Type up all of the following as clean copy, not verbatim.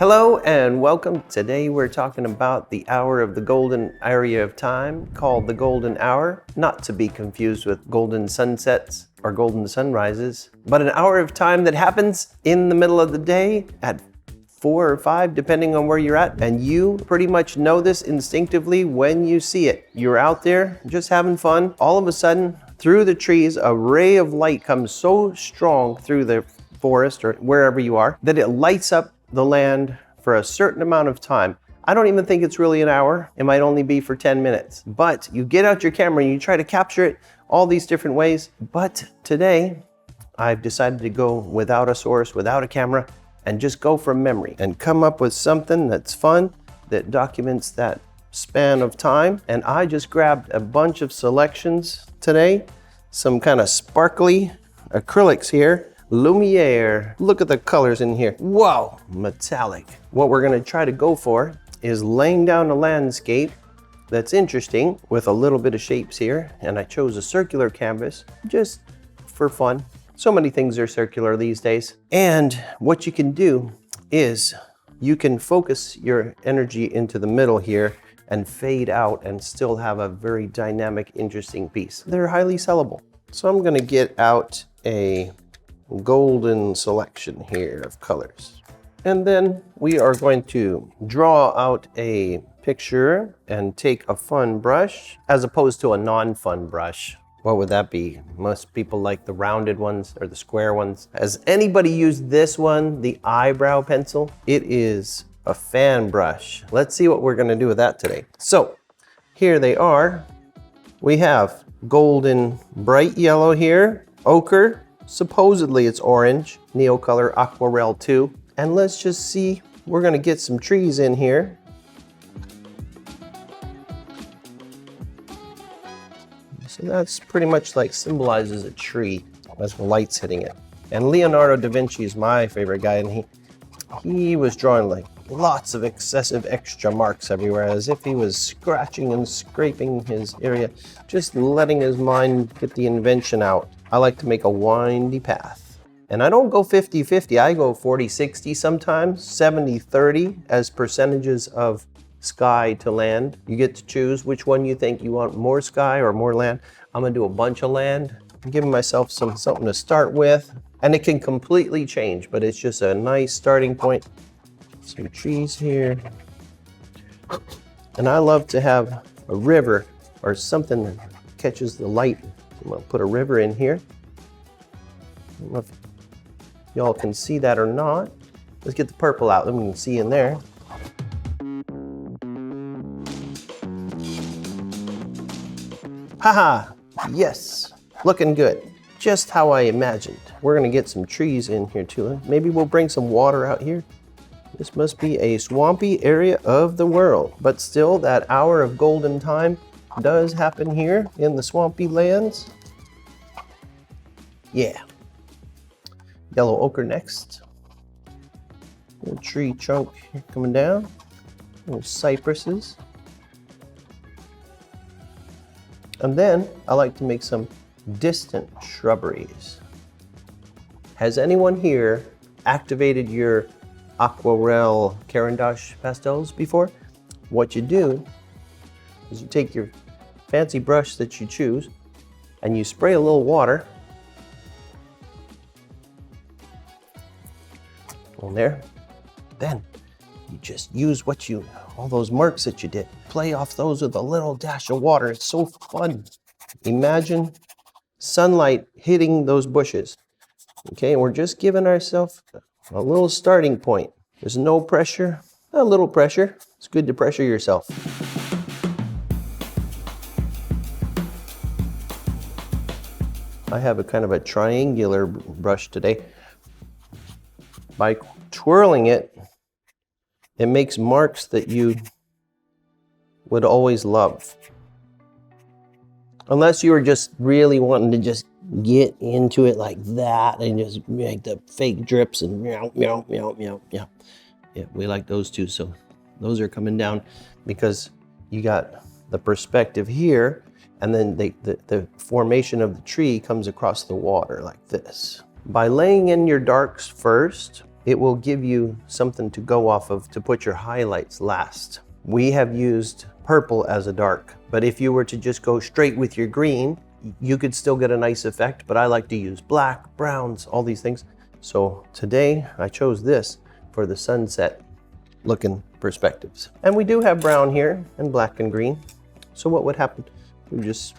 Hello and welcome. Today we're talking about the hour of the golden area of time called the golden hour, not to be confused with golden sunsets or golden sunrises, but an hour of time that happens in the middle of the day at 4 or 5, depending on where you're at. And you pretty much know this instinctively when you see it. You're out there just having fun. All of a sudden, through the trees, a ray of light comes so strong through the forest or wherever you are that it lights up the land for a certain amount of time. I don't even think it's really an hour. It might only be for 10 minutes. But you get out your camera and you try to capture it all these different ways. But today, I've decided to go without a source, without a camera, and just go from memory and come up with something that's fun, that documents that span of time. And I just grabbed a bunch of selections today, some kind of sparkly acrylics here. Lumiere, look at the colors in here. Whoa, metallic. What we're gonna try to go for is laying down a landscape that's interesting with a little bit of shapes here. And I chose a circular canvas just for fun. So many things are circular these days. And what you can do is you can focus your energy into the middle here and fade out and still have a very dynamic, interesting piece. They're highly sellable. So I'm gonna get out a golden selection here of colors. And then we are going to draw out a picture and take a fun brush as opposed to a non-fun brush. What would that be? Most people like the rounded ones or the square ones. Has anybody used this one, the eyebrow pencil? It is a fan brush. Let's see what we're gonna do with that today. So here they are. We have golden, bright yellow here, ochre, supposedly it's orange, Neocolor Aquarelle 2. And let's just see, we're gonna get some trees in here. So that's pretty much like symbolizes a tree as the light's hitting it. And Leonardo da Vinci is my favorite guy, and he was drawing like lots of excessive extra marks everywhere, as if he was scratching and scraping his area, just letting his mind get the invention out. I like to make a windy path. And I don't go 50-50, I go 40-60 sometimes, 70-30 as percentages of sky to land. You get to choose which one you think you want, more sky or more land. I'm gonna do a bunch of land. I'm giving myself something to start with. And it can completely change, but it's just a nice starting point. Some trees here. And I love to have a river or something that catches the light. I'm gonna put a river in here. I don't know if y'all can see that or not. Let's get the purple out, then we can see in there. Haha, yes, looking good. Just how I imagined. We're gonna get some trees in here too. Maybe we'll bring some water out here. This must be a swampy area of the world, but still that hour of golden time does happen here in the swampy lands. Yeah. Yellow ochre next. Little tree trunk here coming down. Little cypresses. And then I like to make some distant shrubberies. Has anyone here activated your Aquarelle Caran d'Ache pastels before? What you do is you take your fancy brush that you choose and you spray a little water on there. Then you just use all those marks that you did, play off those with a little dash of water. It's so fun. Imagine sunlight hitting those bushes. Okay, and we're just giving ourselves a little starting point. There's no pressure, a little pressure. It's good to pressure yourself. I have a kind of a triangular brush today. By twirling it, it makes marks that you would always love. Unless you were just really wanting to just get into it like that and just make the fake drips and meow, meow, meow, meow, meow. Yeah, we like those too. So those are coming down because you got the perspective here, and then the formation of the tree comes across the water like this. By laying in your darks first, it will give you something to go off of to put your highlights last. We have used purple as a dark, but if you were to just go straight with your green, you could still get a nice effect, but I like to use black, browns, all these things. So today I chose this for the sunset looking perspectives. And we do have brown here and black and green. So what would happen? We just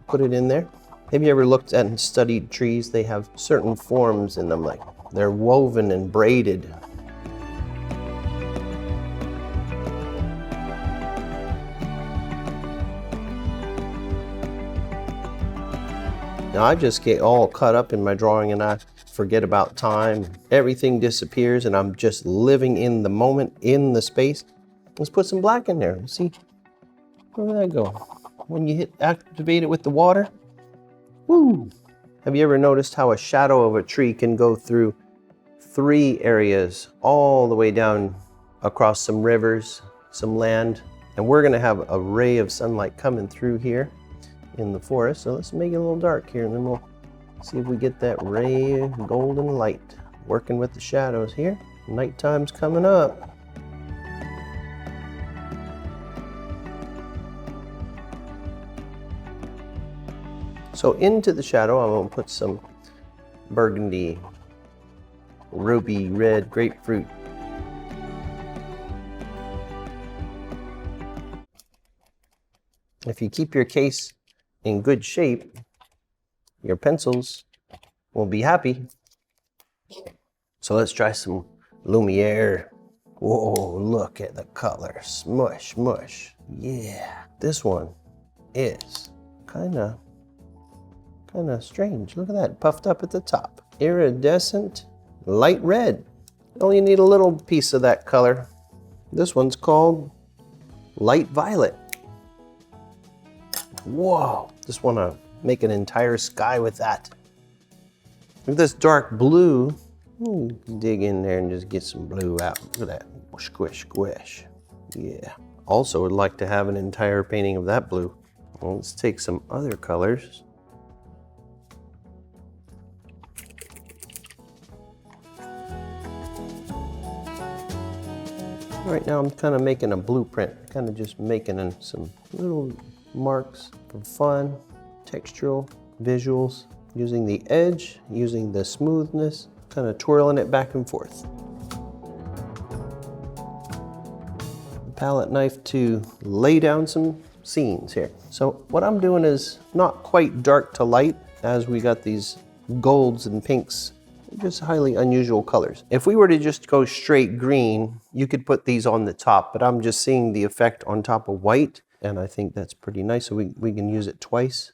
put it in there. Have you ever looked at and studied trees? They have certain forms in them, like they're woven and braided. Now I just get all caught up in my drawing and I forget about time. Everything disappears and I'm just living in the moment, in the space. Let's put some black in there. Let's see, where did that go? When you activate it with the water, woo! Have you ever noticed how a shadow of a tree can go through 3 areas all the way down across some rivers, some land? And we're gonna have a ray of sunlight coming through here in the forest. So let's make it a little dark here and then we'll see if we get that ray of golden light working with the shadows here. Nighttime's coming up. So into the shadow, I'm gonna put some burgundy, ruby red grapefruit. If you keep your case in good shape, your pencils will be happy. So let's try some Lumiere. Whoa, look at the color. Smush, mush. Yeah. This one is kind of strange. Look at that, puffed up at the top. Iridescent, light red. Only need a little piece of that color. This one's called light violet. Whoa, just want to make an entire sky with that. Look at this dark blue. Dig in there and just get some blue out. Look at that, squish, squish. Yeah. Also would like to have an entire painting of that blue. Well, let's take some other colors. Right now I'm kind of making a blueprint, kind of just making some little marks for fun, textural, visuals, using the edge, using the smoothness, kind of twirling it back and forth. The palette knife to lay down some scenes here. So what I'm doing is not quite dark to light, as we got these golds and pinks, just highly unusual colors. If we were to just go straight green, you could put these on the top, but I'm just seeing the effect on top of white, and I think that's pretty nice, so we can use it twice.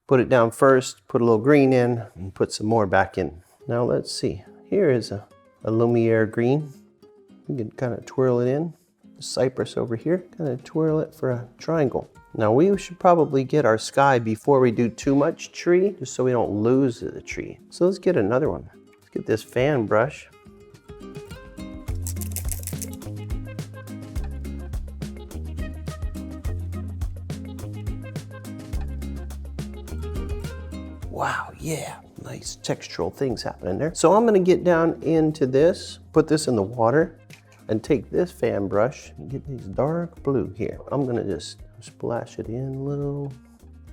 Put it down first, put a little green in, and put some more back in. Now let's see, here is a Lumiere green. We can kind of twirl it in. The cypress over here, kind of twirl it for a triangle. Now we should probably get our sky before we do too much tree, just so we don't lose the tree. So let's get another one. Let's get this fan brush. Wow, yeah, nice textural things happening there. So I'm gonna get down into this, put this in the water, and take this fan brush and get these dark blue here. I'm gonna just splash it in a little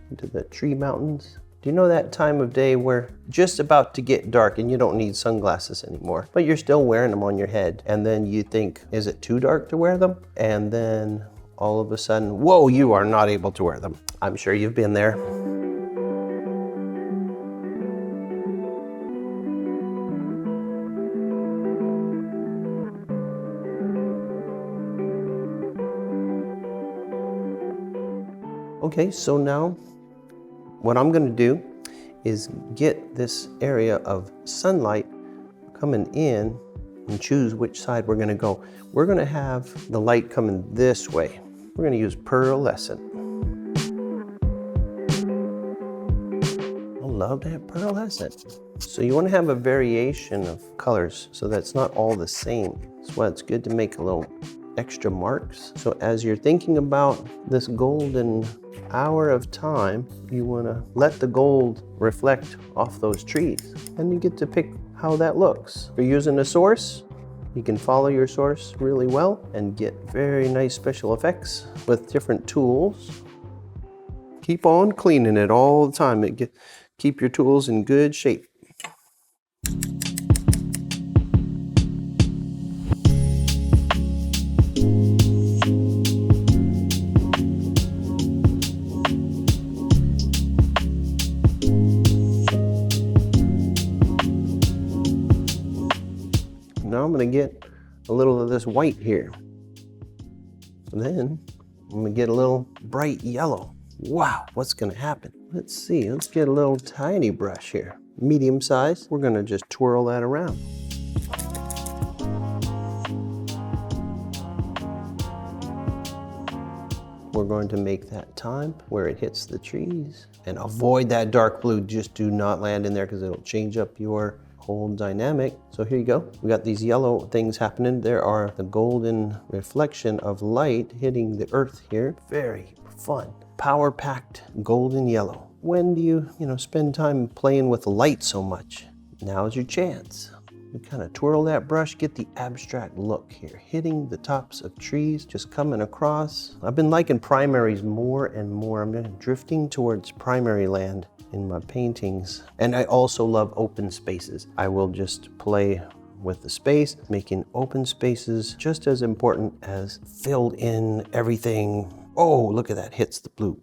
into the tree mountains. Do you know that time of day where just about to get dark and you don't need sunglasses anymore, but you're still wearing them on your head, and then you think, is it too dark to wear them? And then all of a sudden, whoa, you are not able to wear them. I'm sure you've been there. Okay, so now what I'm gonna do is get this area of sunlight coming in and choose which side we're gonna go. We're gonna have the light coming this way. We're gonna use pearlescent. I love that pearlescent. So you wanna have a variation of colors so that's not all the same. That's why it's good to make a little extra marks. So as you're thinking about this golden hour of time, you want to let the gold reflect off those trees, and you get to pick how that looks. If you're using a source, you can follow your source really well and get very nice special effects with different tools. Keep on cleaning it all the time. Keep your tools in good shape. Now I'm going to get a little of this white here. And then I'm going to get a little bright yellow. Wow, what's going to happen? Let's see, let's get a little tiny brush here. Medium size. We're going to just twirl that around. We're going to make that time where it hits the trees. And avoid that dark blue. Just do not land in there because it'll change up your whole dynamic. So here you go. We got these yellow things happening. There are the golden reflection of light hitting the earth here. Very fun. Power-packed golden yellow. When do you spend time playing with light so much? Now's your chance. You kind of twirl that brush, get the abstract look here, hitting the tops of trees, just coming across. I've been liking primaries more and more. I'm drifting towards primary land in my paintings. And I also love open spaces. I will just play with the space, making open spaces just as important as filled in everything. Oh, look at that, hits the blue.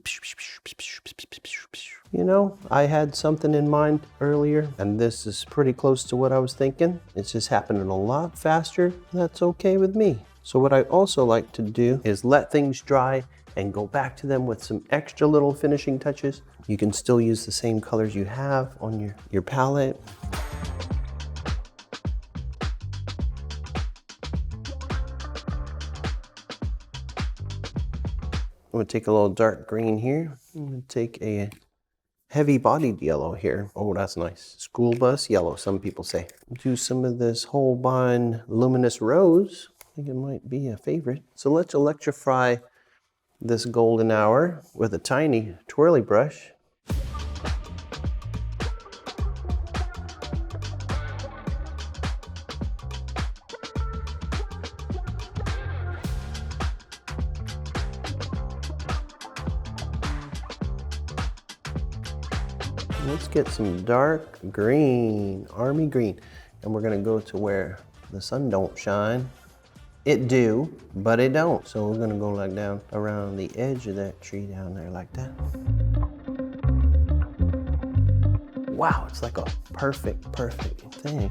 You know, I had something in mind earlier, and this is pretty close to what I was thinking. It's just happening a lot faster. That's okay with me. So what I also like to do is let things dry and go back to them with some extra little finishing touches. You can still use the same colors you have on your palette. I'm gonna take a little dark green here. I'm gonna take a heavy-bodied yellow here. Oh, that's nice. School bus yellow, some people say. Do some of this Holbein luminous rose. I think it might be a favorite. So let's electrify this golden hour with a tiny twirly brush. Let's get some dark green, army green. And we're gonna go to where the sun don't shine. It do, but it don't. So we're gonna go like down around the edge of that tree down there like that. Wow, it's like a perfect thing.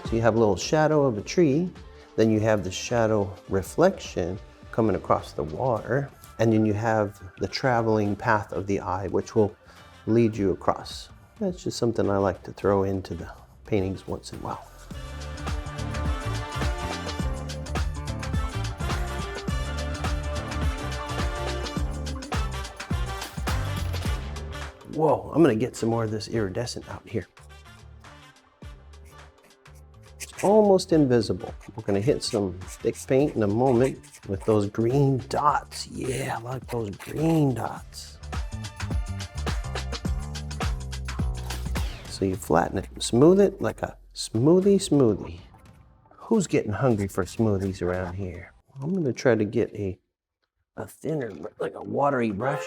So you have a little shadow of a tree, then you have the shadow reflection coming across the water, and then you have the traveling path of the eye, which will lead you across. That's just something I like to throw into the paintings once in a while. Whoa, I'm gonna get some more of this iridescent out here. It's almost invisible. We're gonna hit some thick paint in a moment with those green dots. Yeah, I like those green dots. So you flatten it, smooth it like a smoothie. Who's getting hungry for smoothies around here? I'm gonna try to get a thinner, like a watery brush.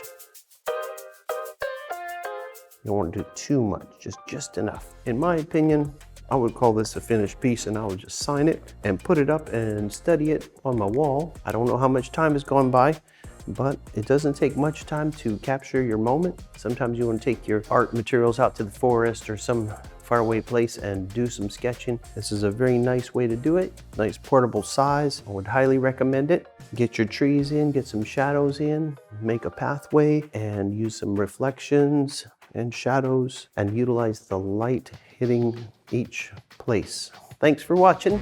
You don't want to do too much, just enough. In my opinion, I would call this a finished piece, and I would just sign it and put it up and study it on my wall. I don't know how much time has gone by, but it doesn't take much time to capture your moment. Sometimes you want to take your art materials out to the forest or some faraway place and do some sketching. This is a very nice way to do it. Nice portable size. I would highly recommend it. Get your trees in, get some shadows in, make a pathway, and use some reflections and shadows, and utilize the light hitting each place. Thanks for watching.